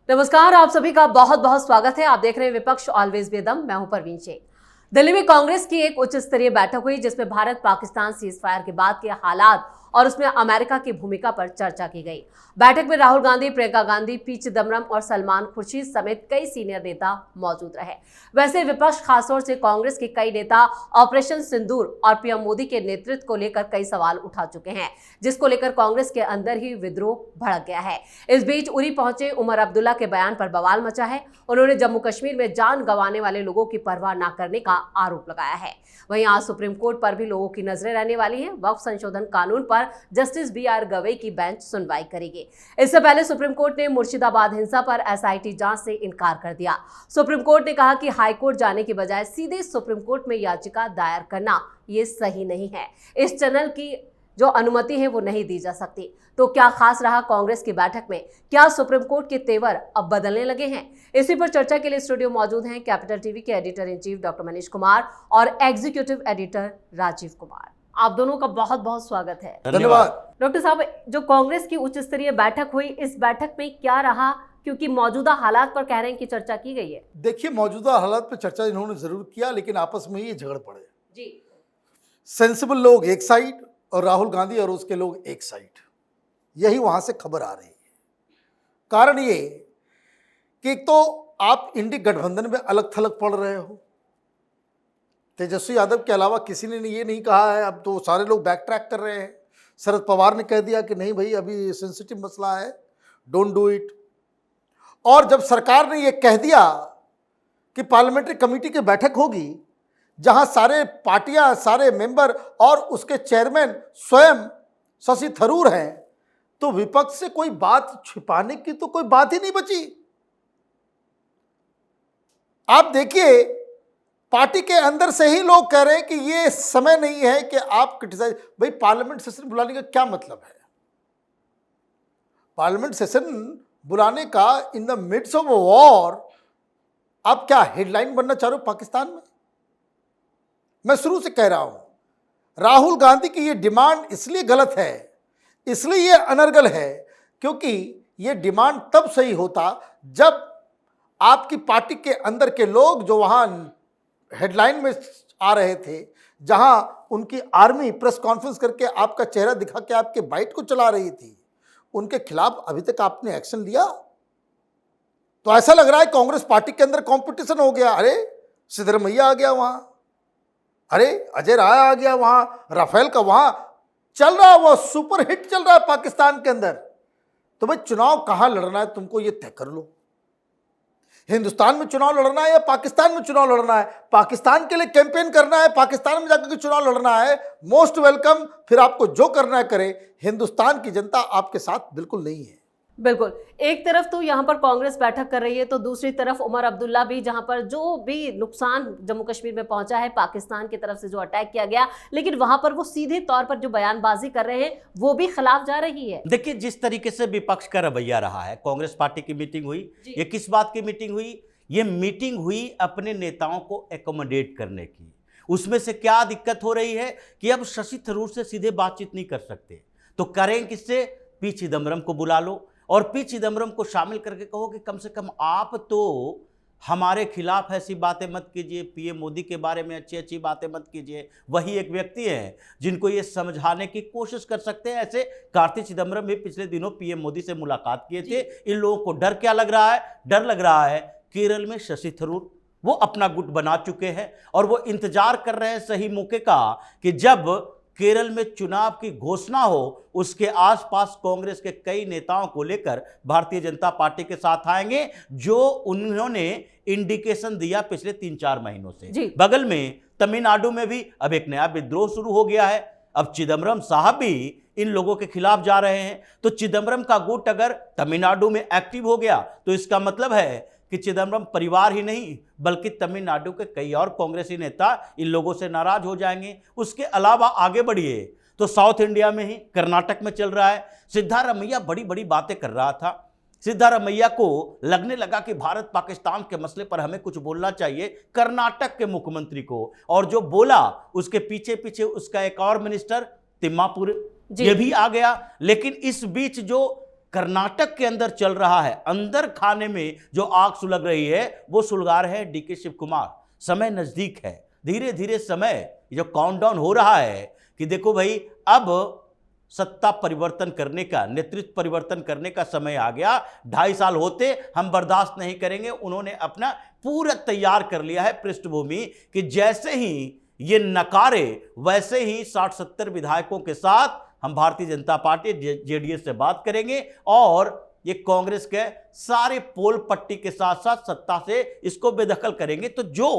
नमस्कार, आप सभी का बहुत बहुत स्वागत है। आप देख रहे हैं विपक्ष ऑलवेज बेदम। मैं हूं परवीन शेख। दिल्ली में कांग्रेस की एक उच्च स्तरीय बैठक हुई जिसमें भारत पाकिस्तान सीज फायर के बाद के हालात और उसमें अमेरिका की भूमिका पर चर्चा की गई। बैठक में राहुल गांधी, प्रियंका गांधी, पी चिदम्बरम और सलमान खुर्शीद समेत कई सीनियर नेता मौजूद रहे। वैसे विपक्ष, खासतौर से कांग्रेस के कई नेता ऑपरेशन सिंदूर और पीएम मोदी के नेतृत्व को लेकर कई सवाल उठा चुके हैं, जिसको लेकर कांग्रेस के अंदर ही विद्रोह भड़क गया है। इस बीच उरी पहुंचे उमर अब्दुल्ला के बयान पर बवाल मचा है। उन्होंने जम्मू कश्मीर में जान गंवाने वाले लोगों की परवाह न करने का आरोप लगाया है। वहीं आज सुप्रीम कोर्ट पर भी लोगों की नजरें रहने वाली हैं। वक्फ संशोधन कानून पर जस्टिस बी.आर. गवई की बेंच सुनवाई करेगी। इससे पहले सुप्रीम कोर्ट ने मुर्शिदाबाद हिंसा पर एसआईटी जांच से इनकार कर दिया। सुप्रीम कोर्ट ने कहा कि हाईकोर्ट जाने की बजाय सीधे सुप्रीम कोर्ट में याचिका दायर करना ये सही नहीं है। इस चैनल की जो अनुमति है वो नहीं दी जा सकती। तो क्या खास रहा कांग्रेस की बैठक में? क्या सुप्रीम कोर्ट के तेवर अब बदलने लगे हैं? इसी पर चर्चा के लिए स्टूडियो मौजूद हैं कैपिटल टीवी के editor in chief doctor Manish Kumar और एग्जीक्यूटिव एडिटर राजीव कुमार। आप दोनों का बहुत बहुत स्वागत है। धन्यवाद। डॉक्टर साहब, जो कांग्रेस की उच्च स्तरीय बैठक हुई, इस बैठक में क्या रहा? क्योंकि मौजूदा हालात पर कह रहे हैं कि चर्चा की गई है। देखिए, मौजूदा हालात पर चर्चा इन्होंने जरूर किया, लेकिन आपस में ही झगड़ पड़े जी। सेंसिबल लोग एक साइड और राहुल गांधी और उसके लोग एक साइड। यही वहां से खबर आ रही है। कारण ये कि एक तो आप इंडी गठबंधन में अलग थलग पड़ रहे हो। तेजस्वी यादव के अलावा किसी ने ये नहीं कहा है। अब तो सारे लोग बैक ट्रैक कर रहे हैं। शरद पवार ने कह दिया कि नहीं भाई, अभी सेंसिटिव मसला है, डोंट डू इट। और जब सरकार ने ये कह दिया कि पार्लियामेंट्री कमेटी की बैठक होगी जहां सारे पार्टियां, सारे मेंबर और उसके चेयरमैन स्वयं शशि थरूर हैं, तो विपक्ष से कोई बात छिपाने की तो कोई बात ही नहीं बची। आप देखिए, पार्टी के अंदर से ही लोग कह रहे हैं कि ये समय नहीं है कि आप क्रिटिसाइज। भाई, पार्लियामेंट सेशन बुलाने का क्या मतलब है? पार्लियामेंट सेशन बुलाने का in the midst of war आप क्या हेडलाइन बनना चाह रहे हो पाकिस्तान में? मैं शुरू से कह रहा हूं, राहुल गांधी की ये डिमांड इसलिए गलत है, इसलिए ये अनर्गल है, क्योंकि ये डिमांड तब सही होता जब आपकी पार्टी के अंदर के लोग जो वहां हेडलाइन में आ रहे थे, जहां उनकी आर्मी प्रेस कॉन्फ्रेंस करके आपका चेहरा दिखा के आपके बाइट को चला रही थी, उनके खिलाफ अभी तक आपने एक्शन लिया? तो ऐसा लग रहा है कांग्रेस पार्टी के अंदर कंपटीशन हो गया। अरे सिद्धरमैया आ गया वहां, अरे अजय राय आ गया वहां, राफेल का वहां चल रहा, वो सुपर हिट चल रहा है पाकिस्तान के अंदर। तो भाई, चुनाव कहां लड़ना है तुमको ये तय कर लो। हिंदुस्तान में चुनाव लड़ना है या पाकिस्तान में चुनाव लड़ना है? पाकिस्तान के लिए कैंपेन करना है, पाकिस्तान में जाकर के चुनाव लड़ना है, मोस्ट वेलकम। फिर आपको जो करना है करे। हिंदुस्तान की जनता आपके साथ बिल्कुल नहीं है। बिल्कुल। एक तरफ तो यहाँ पर कांग्रेस बैठक कर रही है, तो दूसरी तरफ उमर अब्दुल्ला भी, जहाँ पर जो भी नुकसान जम्मू कश्मीर में पहुंचा है, पाकिस्तान की तरफ से जो अटैक किया गया, लेकिन वहां पर वो सीधे तौर पर जो बयानबाजी कर रहे हैं वो भी खिलाफ जा रही है। देखिए, जिस तरीके से विपक्ष का रवैया रहा है, कांग्रेस पार्टी की मीटिंग हुई, ये किस बात की मीटिंग हुई? ये मीटिंग हुई अपने नेताओं को एकोमोडेट करने की। उसमें से क्या दिक्कत हो रही है कि अब शशि थरूर से सीधे बातचीत नहीं कर सकते, तो करें किससे? पी चिदम्बरम को बुला लो और पी चिदम्बरम को शामिल करके कहो कि कम से कम आप तो हमारे खिलाफ ऐसी बातें मत कीजिए, पीएम मोदी के बारे में अच्छी अच्छी बातें मत कीजिए। वही एक व्यक्ति है जिनको ये समझाने की कोशिश कर सकते हैं। ऐसे कार्ति चिदम्बरम भी पिछले दिनों पीएम मोदी से मुलाकात किए थे। इन लोगों को डर क्या लग रहा है? डर लग रहा है केरल में शशि थरूर वो अपना गुट बना चुके हैं और वो इंतजार कर रहे हैं सही मौके का कि जब केरल में चुनाव की घोषणा हो, उसके आसपास कांग्रेस के कई नेताओं को लेकर भारतीय जनता पार्टी के साथ आएंगे, जो उन्होंने इंडिकेशन दिया पिछले 3-4 महीनों से। बगल में तमिलनाडु में भी अब एक नया विद्रोह शुरू हो गया है। अब चिदम्बरम साहब भी इन लोगों के खिलाफ जा रहे हैं। तो चिदम्बरम का गुट अगर तमिलनाडु में एक्टिव हो गया तो इसका मतलब है कि चिदम्बरम परिवार ही नहीं बल्कि तमिलनाडु के कई और कांग्रेसी नेता इन लोगों से नाराज हो जाएंगे। उसके अलावा आगे बढ़िए तो साउथ इंडिया में ही कर्नाटक में चल रहा है। सिद्धारमैया बड़ी बड़ी बातें कर रहा था। सिद्धारमैया को लगने लगा कि भारत पाकिस्तान के मसले पर हमें कुछ बोलना चाहिए कर्नाटक के मुख्यमंत्री को, और जो बोला उसके पीछे पीछे उसका एक और मिनिस्टर तिम्मापुर ये भी आ गया। लेकिन इस बीच जो कर्नाटक के अंदर चल रहा है, अंदर खाने में जो आग सुलग रही है वो सुलगा रहे हैं डीके शिव कुमार। समय नजदीक है, धीरे धीरे समय जो काउंटडाउन हो रहा है कि देखो भाई अब सत्ता परिवर्तन करने का, नेतृत्व परिवर्तन करने का समय आ गया। 2.5 साल होते हम बर्दाश्त नहीं करेंगे। उन्होंने अपना पूरा तैयार कर लिया है पृष्ठभूमि कि जैसे ही ये नकारे वैसे ही 60-70 विधायकों के साथ हम भारतीय जनता पार्टी जेडीएस से बात करेंगे और ये कांग्रेस के सारे पोल पट्टी के साथ साथ सत्ता से इसको बेदखल करेंगे। तो जो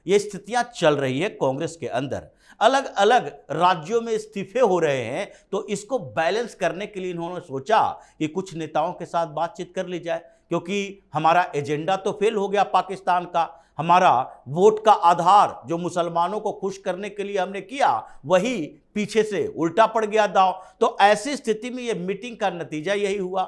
ये स्थितियां चल रही है कांग्रेस के अंदर, अलग अलग राज्यों में इस्तीफे हो रहे हैं, तो इसको बैलेंस करने के लिए इन्होंने सोचा कि कुछ नेताओं के साथ बातचीत कर ली जाए, क्योंकि हमारा एजेंडा तो फेल हो गया पाकिस्तान का। हमारा वोट का आधार जो मुसलमानों को खुश करने के लिए हमने किया वही पीछे से उल्टा पड़ गया दांव। तो ऐसी स्थिति में ये मीटिंग का नतीजा यही हुआ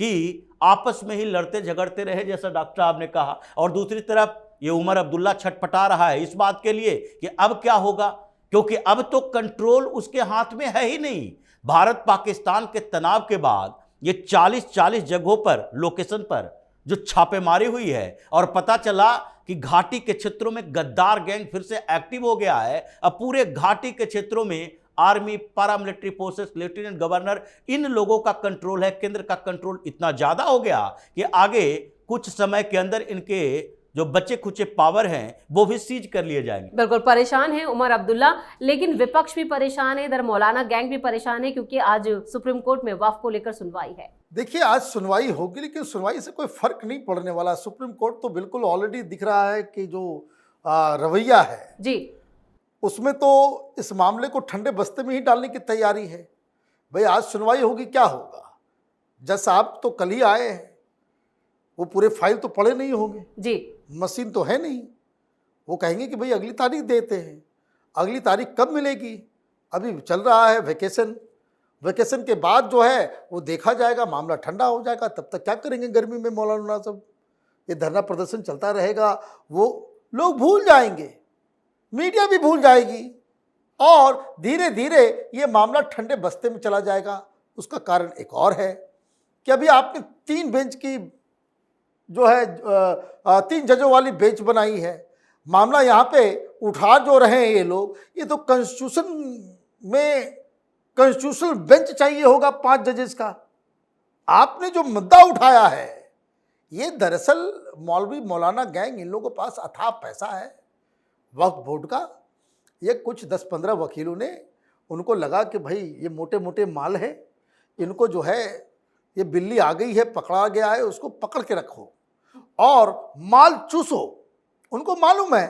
कि आपस में ही लड़ते झगड़ते रहे, जैसा डॉक्टर साहब ने कहा। और दूसरी तरफ ये उमर अब्दुल्ला छटपटा रहा है इस बात के लिए कि अब क्या होगा, क्योंकि अब तो कंट्रोल उसके हाथ में है ही नहीं। भारत पाकिस्तान के तनाव के बाद ये 40 जगहों पर, लोकेशन पर जो छापेमारी हुई है और पता चला कि घाटी के क्षेत्रों में गद्दार गैंग फिर से एक्टिव हो गया है। अब पूरे घाटी के क्षेत्रों में army, paramilitary forces, lieutenant governor, इन लोगों का कंट्रोल है। केंद्र का कंट्रोल इतना ज्यादा हो गया कि आगे कुछ समय के अंदर इनके जो बचे खुचे पावर हैं वो भी सीज कर लिए जाएंगे। बिल्कुल परेशान है उमर अब्दुल्ला, लेकिन विपक्ष भी परेशान है, इधर मौलाना गैंग भी परेशान है, क्योंकि आज सुप्रीम कोर्ट में वक्फ को लेकर सुनवाई है। देखिए आज सुनवाई होगी, लेकिन सुनवाई से कोई फर्क नहीं पड़ने वाला। सुप्रीम कोर्ट तो बिल्कुल ऑलरेडी दिख रहा है कि जो रवैया है जी, उसमें तो इस मामले को ठंडे बस्ते में ही डालने की तैयारी है। भाई आज सुनवाई होगी, क्या होगा? जज साहब तो कल ही आए हैं, वो पूरे फाइल तो पढ़े नहीं होंगे जी, मशीन तो है नहीं। वो कहेंगे कि भाई अगली तारीख देते हैं। अगली तारीख कब मिलेगी? अभी चल रहा है वेकेशन, वेकेशन के बाद जो है वो देखा जाएगा, मामला ठंडा हो जाएगा। तब तक क्या करेंगे गर्मी में मौलाना सब? ये धरना प्रदर्शन चलता रहेगा, वो लोग भूल जाएंगे, मीडिया भी भूल जाएगी और धीरे धीरे ये मामला ठंडे बस्ते में चला जाएगा। उसका कारण एक और है कि अभी आपने 3 बेंच की जो है 3 जजों वाली बेंच बनाई है। मामला यहाँ पे उठा जो रहे हैं ये लोग, ये तो कॉन्स्टिट्यूशन में कॉन्स्टिट्यूशनल बेंच चाहिए होगा 5 जजेस का। आपने जो मुद्दा उठाया है ये दरअसल मौलवी मौलाना गैंग, इन लोगों के पास अथाह पैसा है वक्फ बोर्ड का। ये कुछ 10-15 वकीलों ने उनको लगा कि भाई ये मोटे मोटे माल है, इनको जो है ये बिल्ली आ गई है, पकड़ा गया है, उसको पकड़ के रखो और माल चूसो। उनको मालूम है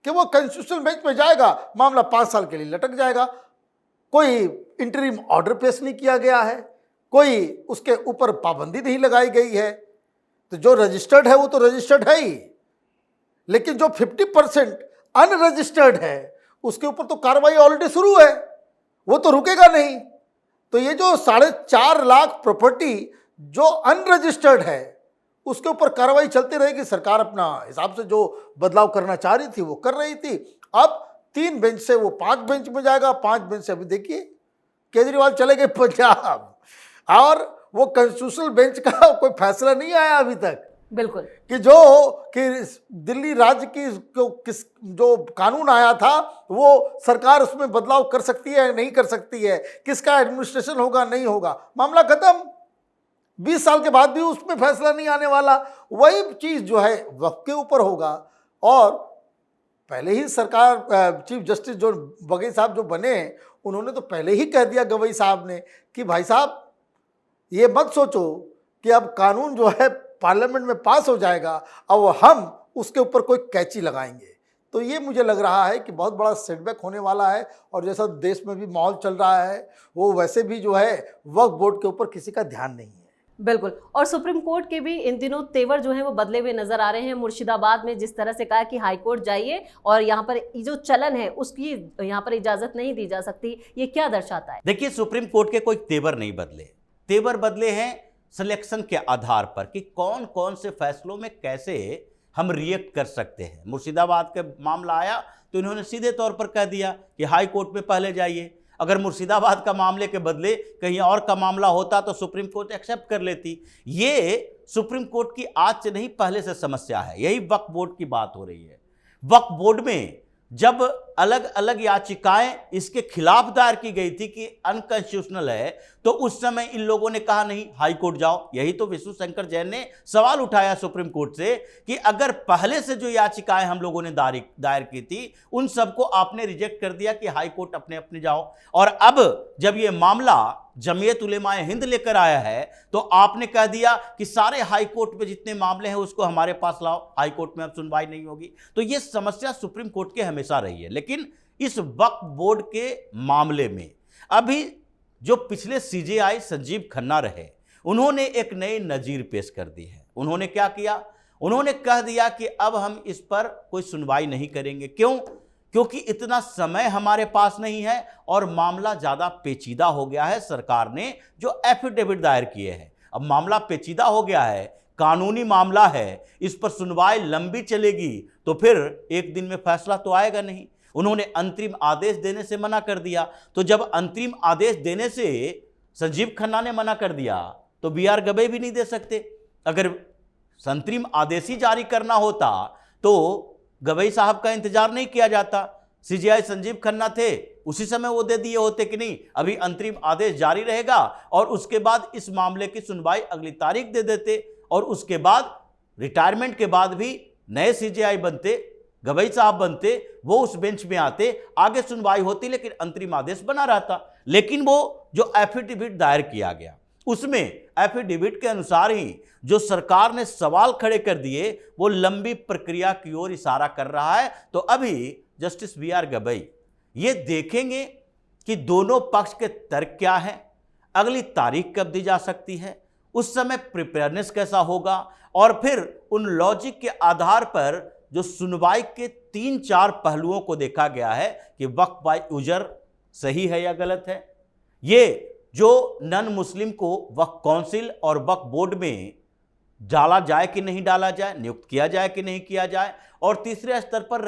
कि वो कॉन्स्टिट्यूशनल बेंच पे जाएगा, मामला 5 साल के लिए लटक जाएगा। कोई इंटरिम ऑर्डर पेश नहीं किया गया है, कोई उसके ऊपर पाबंदी नहीं लगाई गई है। तो जो रजिस्टर्ड है वो तो रजिस्टर्ड है ही, लेकिन जो 50% अनरजिस्टर्ड है उसके ऊपर तो कार्रवाई ऑलरेडी शुरू है, वो तो रुकेगा नहीं। तो ये जो 4.5 लाख प्रॉपर्टी जो अनरजिस्टर्ड है उसके ऊपर कार्रवाई चलती रहेगी। सरकार अपना हिसाब से जो बदलाव करना चाह रही थी वो कर रही थी। अब 3 बेंच से वो 5 बेंच में जाएगा, 5 बेंच से अभी देखिए केजरीवाल चले गए पंजाब और वो कॉन्स्टिट्यूशनल बेंच का कोई फैसला नहीं आया अभी तक। बिल्कुल कि दिल्ली राज्य की जो कानून आया था वो सरकार उसमें बदलाव कर सकती है नहीं कर सकती है, किसका एडमिनिस्ट्रेशन होगा नहीं होगा, मामला खत्म। 20 साल के बाद भी उसमें फैसला नहीं आने वाला। वही चीज़ जो है वक्फ के ऊपर होगा। और पहले ही सरकार चीफ जस्टिस जो बघेल साहब जो बने उन्होंने तो पहले ही कह दिया गवई साहब ने कि भाई साहब ये मत सोचो कि अब कानून जो है पार्लियामेंट में पास हो जाएगा अब हम उसके ऊपर कोई कैची लगाएंगे। तो ये मुझे लग रहा है कि बहुत बड़ा सेटबैक होने वाला है। और जैसा देश में भी माहौल चल रहा है वो वैसे भी जो है वक्फ बोर्ड के ऊपर किसी का ध्यान नहीं है। बिल्कुल। और सुप्रीम कोर्ट के भी इन दिनों तेवर जो है वो बदले हुए नजर आ रहे हैं। मुर्शिदाबाद में जिस तरह से कहा कि हाई कोर्ट जाइए और यहाँ पर जो चलन है उसकी यहाँ पर इजाजत नहीं दी जा सकती, ये क्या दर्शाता है? देखिए सुप्रीम कोर्ट के कोई तेवर नहीं बदले, तेवर बदले हैं सिलेक्शन के आधार पर कि कौन कौन से फैसलों में कैसे हम रिएक्ट कर सकते हैं। मुर्शिदाबाद का मामला आया तो इन्होंने सीधे तौर पर कह दिया कि हाई कोर्ट में पहले जाइए। अगर मुर्शिदाबाद का मामले के बदले कहीं और का मामला होता तो सुप्रीम कोर्ट एक्सेप्ट कर लेती। ये सुप्रीम कोर्ट की आज से नहीं, पहले से समस्या है। यही वक्फ बोर्ड की बात हो रही है। वक्फ बोर्ड में जब अलग अलग याचिकाएं इसके खिलाफ दायर की गई थी कि अनकॉन्स्टिट्यूशनल है, तो उस समय इन लोगों ने कहा नहीं, हाई कोर्ट जाओ। यही तो विष्णु शंकर जैन ने सवाल उठाया सुप्रीम कोर्ट से कि अगर पहले से जो याचिकाएं हम लोगों ने दायर की थी उन सबको आपने रिजेक्ट कर दिया कि हाई कोर्ट अपने अपने जाओ, और अब जब ये मामला जमीयत उलेमाए हिंद लेकर आया है तो आपने कह दिया कि सारे हाई कोर्ट में जितने मामले हैं उसको हमारे पास लाओ, हाई कोर्ट में अब सुनवाई नहीं होगी। तो ये समस्या सुप्रीम कोर्ट के हमेशा रही है। लेकिन इस वक्फ बोर्ड के मामले में अभी जो पिछले सीजेआई संजीव खन्ना रहे, उन्होंने एक नई नजीर पेश कर दी है। उन्होंने क्या किया? उन्होंने कह दिया कि अब हम इस पर कोई सुनवाई नहीं करेंगे। क्यों? क्योंकि इतना समय हमारे पास नहीं है और मामला ज़्यादा पेचीदा हो गया है। सरकार ने जो एफिडेविट दायर किए हैं, अब मामला पेचीदा हो गया है, कानूनी मामला है, इस पर सुनवाई लंबी चलेगी तो फिर एक दिन में फैसला तो आएगा नहीं। उन्होंने अंतरिम आदेश देने से मना कर दिया। तो जब अंतरिम आदेश देने से संजीव खन्ना ने मना कर दिया तो बीआर गवई भी नहीं दे सकते। अगर अंतरिम आदेश ही जारी करना होता तो गवई साहब का इंतजार नहीं किया जाता। सीजेआई संजीव खन्ना थे, उसी समय वो दे दिए होते कि नहीं, अभी अंतरिम आदेश जारी रहेगा और उसके बाद इस मामले की सुनवाई अगली तारीख दे देते, और उसके बाद रिटायरमेंट के बाद भी नए सीजेआई बनते, गवई साहब बनते, वो उस बेंच में आते, आगे सुनवाई होती, लेकिन अंतरिम आदेश बना रहता। लेकिन वो जो एफिडेविट दायर किया गया उसमें एफिडेविट के अनुसार ही जो सरकार ने सवाल खड़े कर दिए वो लंबी प्रक्रिया की ओर इशारा कर रहा है। तो अभी जस्टिस बीआर गवई ये देखेंगे कि दोनों पक्ष के तर्क क्या हैं, अगली तारीख कब दी जा सकती है, उस समय प्रिपेयरनेस कैसा होगा, और फिर उन लॉजिक के आधार पर जो सुनवाई के 3-4 पहलुओं को देखा गया है कि वक्फ बाय उजर सही है या गलत है, ये जो नॉन मुस्लिम को वक्फ काउंसिल और वक्फ बोर्ड में डाला जाए कि नहीं डाला जाए, नियुक्त किया जाए कि नहीं किया जाए, और तीसरे स्तर पर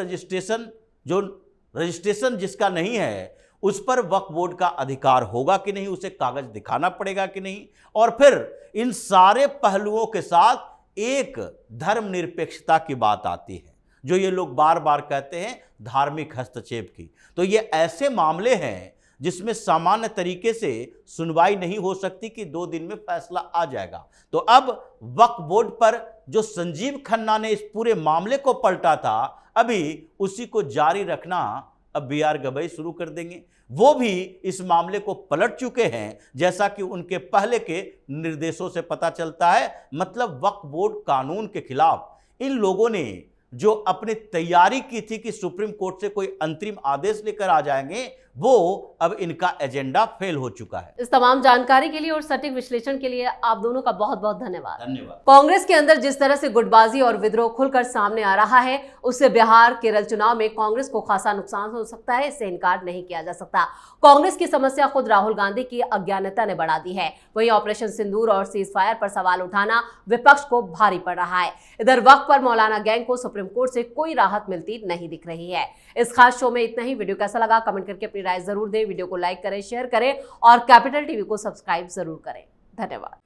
रजिस्ट्रेशन जिसका नहीं है उस पर वक्फ बोर्ड का अधिकार होगा कि नहीं, उसे कागज दिखाना पड़ेगा कि नहीं, और फिर इन सारे पहलुओं के साथ एक धर्मनिरपेक्षता की बात आती है जो ये लोग बार बार कहते हैं धार्मिक हस्तक्षेप की। तो ये ऐसे मामले हैं जिसमें सामान्य तरीके से सुनवाई नहीं हो सकती कि 2 दिन में फैसला आ जाएगा। तो अब वक्फ बोर्ड पर जो संजीव खन्ना ने इस पूरे मामले को पलटा था, अभी उसी को जारी रखना अब बीआर गवई शुरू कर देंगे। वो भी इस मामले को पलट चुके हैं, जैसा कि उनके पहले के निर्देशों से पता चलता है। मतलब वक्फ बोर्ड कानून के खिलाफ इन लोगों ने जो अपनी तैयारी की थी कि सुप्रीम कोर्ट से कोई अंतरिम आदेश लेकर आ जाएंगे, वो अब इनका एजेंडा फेल हो चुका है। इस तमाम जानकारी के लिए और सटीक विश्लेषण के लिए आप दोनों का बहुत बहुत धन्यवाद। धन्यवाद। कांग्रेस के अंदर जिस तरह से गुटबाजी और विद्रोह खुलकर सामने आ रहा है, उससे बिहार केरल चुनाव में कांग्रेस को खासा नुकसान हो सकता है, इससे इनकार नहीं किया जा सकता। कांग्रेस की समस्या खुद राहुल गांधी की अज्ञानता ने बढ़ा दी है। वहीं ऑपरेशन सिंदूर और सीज फायर पर सवाल उठाना विपक्ष को भारी पड़ रहा है। इधर वक्त पर मौलाना गैंग को सुप्रीम कोर्ट से कोई राहत मिलती नहीं दिख रही है। इस खास शो में इतना ही। वीडियो कैसा लगा कमेंट करके अपनी राय जरूर दें। वीडियो को लाइक करें, शेयर करें और कैपिटल टीवी को सब्सक्राइब जरूर करें। धन्यवाद।